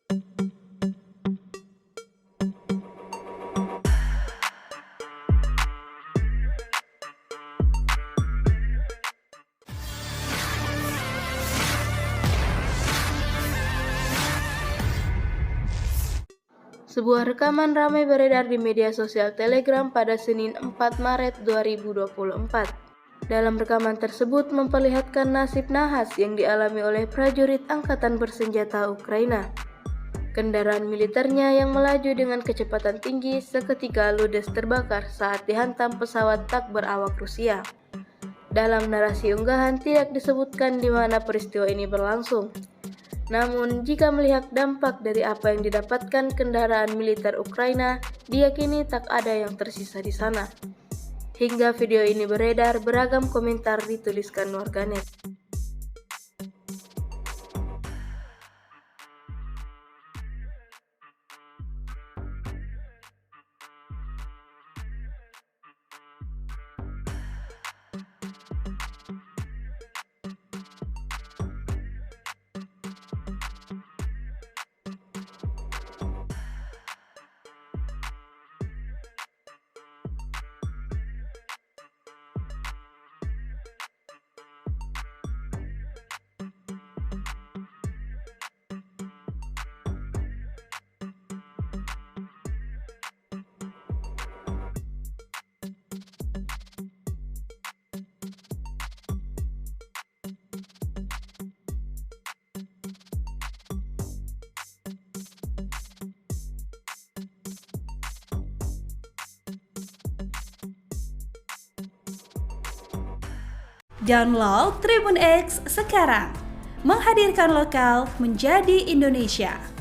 Sebuah rekaman ramai beredar di media sosial Telegram pada Senin 4 Maret 2024. Dalam rekaman tersebut memperlihatkan nasib nahas yang dialami oleh prajurit angkatan bersenjata Ukraina. Kendaraan militernya yang melaju dengan kecepatan tinggi seketika ludes terbakar saat dihantam pesawat tak berawak Rusia. Dalam narasi unggahan tidak disebutkan di mana peristiwa ini berlangsung. Namun, jika melihat dampak dari apa yang didapatkan kendaraan militer Ukraina, diyakini tak ada yang tersisa di sana. Hingga video ini beredar, beragam komentar dituliskan warganet. Download Tribun X sekarang, menghadirkan lokal menjadi Indonesia.